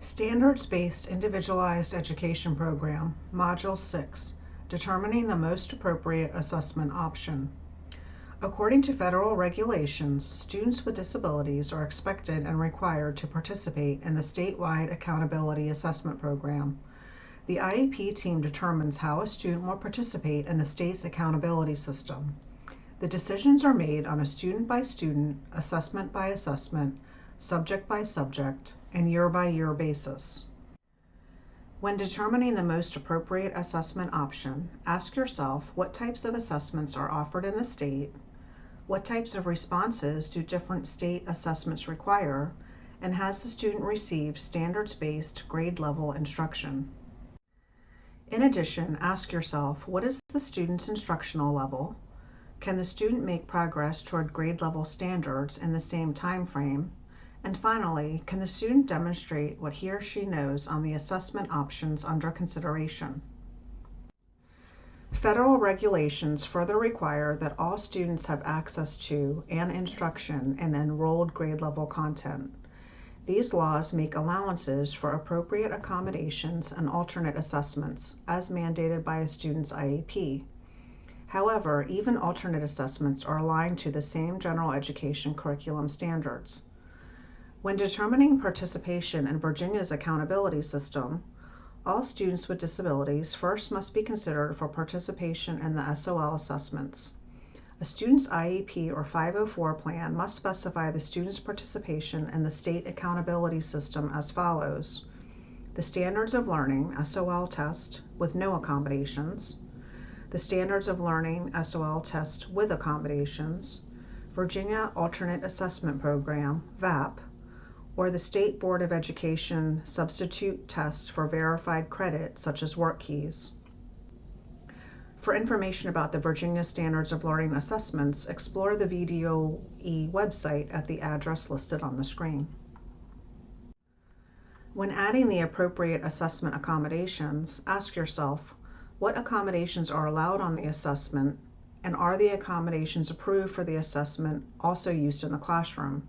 Standards-Based Individualized Education Program, Module 6, Determining the Most Appropriate Assessment Option. According to federal regulations, students with disabilities are expected and required to participate in the statewide Accountability Assessment Program. The IEP team determines how a student will participate in the state's accountability system. The decisions are made on a student-by-student, assessment-by-assessment, subject-by-subject, and year-by-year basis. When determining the most appropriate assessment option, ask yourself what types of assessments are offered in the state, what types of responses do different state assessments require, and has the student received standards-based grade-level instruction. In addition, ask yourself, what is the student's instructional level? Can the student make progress toward grade-level standards in the same time frame? And finally, can the student demonstrate what he or she knows on the assessment options under consideration? Federal regulations further require that all students have access to and instruction in enrolled grade-level content. These laws make allowances for appropriate accommodations and alternate assessments, as mandated by a student's IEP. However, even alternate assessments are aligned to the same general education curriculum standards. When determining participation in Virginia's accountability system, all students with disabilities first must be considered for participation in the SOL assessments. A student's IEP or 504 plan must specify the student's participation in the state accountability system as follows: the Standards of Learning SOL test with no accommodations, the Standards of Learning SOL test with accommodations, Virginia Alternate Assessment Program VAP, or the State Board of Education substitute test for verified credit such as WorkKeys. For information about the Virginia Standards of Learning assessments, explore the VDOE website at the address listed on the screen. When adding the appropriate assessment accommodations, ask yourself, what accommodations are allowed on the assessment, and are the accommodations approved for the assessment also used in the classroom?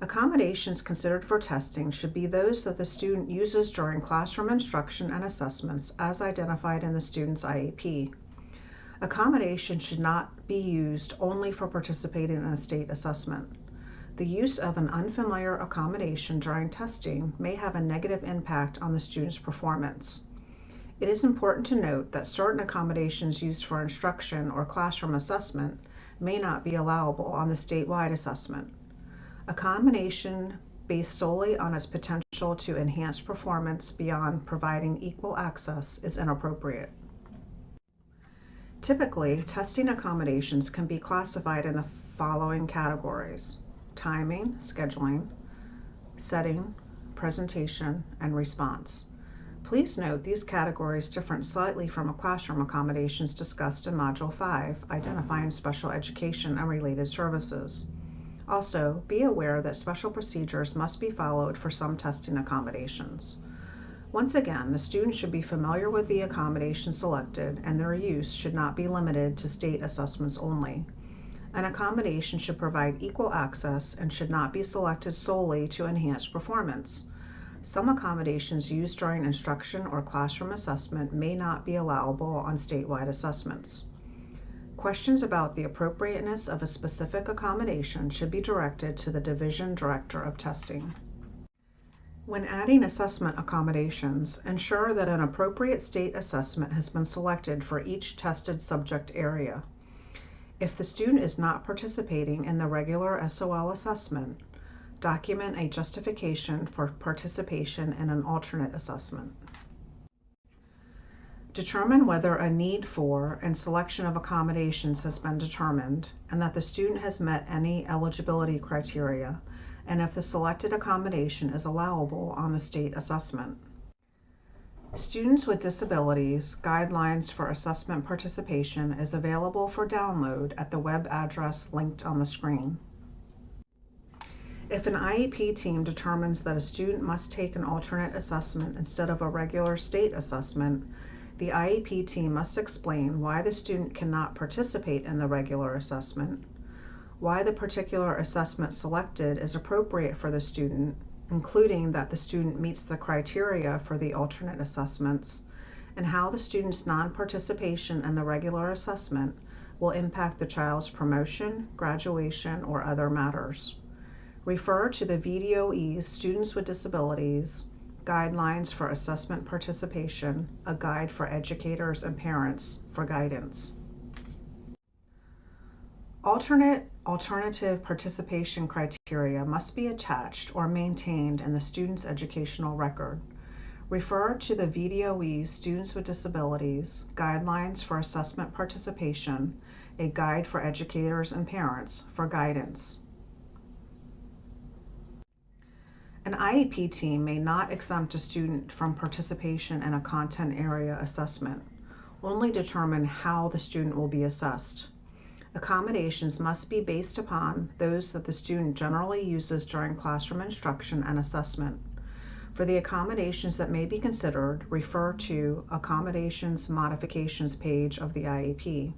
Accommodations considered for testing should be those that the student uses during classroom instruction and assessments as identified in the student's IEP. Accommodations should not be used only for participating in a state assessment. The use of an unfamiliar accommodation during testing may have a negative impact on the student's performance. It is important to note that certain accommodations used for instruction or classroom assessment may not be allowable on the statewide assessment. Accommodation based solely on its potential to enhance performance beyond providing equal access is inappropriate. Typically, testing accommodations can be classified in the following categories: timing, scheduling, setting, presentation, and response. Please note these categories differ slightly from classroom accommodations discussed in Module 5, Identifying Special Education and Related Services. Also, be aware that special procedures must be followed for some testing accommodations. Once again, the student should be familiar with the accommodation selected, and their use should not be limited to state assessments only. An accommodation should provide equal access and should not be selected solely to enhance performance. Some accommodations used during instruction or classroom assessment may not be allowable on statewide assessments. Questions about the appropriateness of a specific accommodation should be directed to the Division Director of Testing. When adding assessment accommodations, ensure that an appropriate state assessment has been selected for each tested subject area. If the student is not participating in the regular SOL assessment, document a justification for participation in an alternate assessment. Determine whether a need for and selection of accommodations has been determined and that the student has met any eligibility criteria, and if the selected accommodation is allowable on the state assessment. Students with Disabilities Guidelines for Assessment Participation is available for download at the web address linked on the screen. If an IEP team determines that a student must take an alternate assessment instead of a regular state assessment, the IEP team must explain why the student cannot participate in the regular assessment, why the particular assessment selected is appropriate for the student, including that the student meets the criteria for the alternate assessments, and how the student's non-participation in the regular assessment will impact the child's promotion, graduation, or other matters. Refer to the VDOE's Students with Disabilities Guidelines for Assessment Participation, a guide for educators and parents for guidance. Alternative participation criteria must be attached or maintained in the student's educational record. Refer to the VDOE's Students with Disabilities Guidelines for Assessment Participation, a guide for educators and parents for guidance. An IEP team may not exempt a student from participation in a content area assessment, only determine how the student will be assessed. Accommodations must be based upon those that the student generally uses during classroom instruction and assessment. For the accommodations that may be considered, refer to Accommodations Modifications page of the IEP.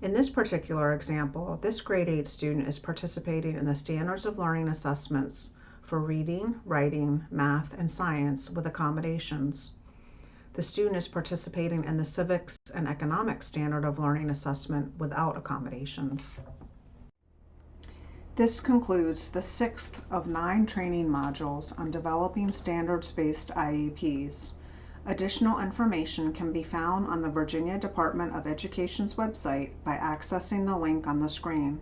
In this particular example, this grade 8 student is participating in the Standards of Learning assessments for reading, writing, math, and science with accommodations. The student is participating in the Civics and Economics Standard of Learning assessment without accommodations. This concludes the 6th of 9 training modules on developing standards-based IEPs. Additional information can be found on the Virginia Department of Education's website by accessing the link on the screen.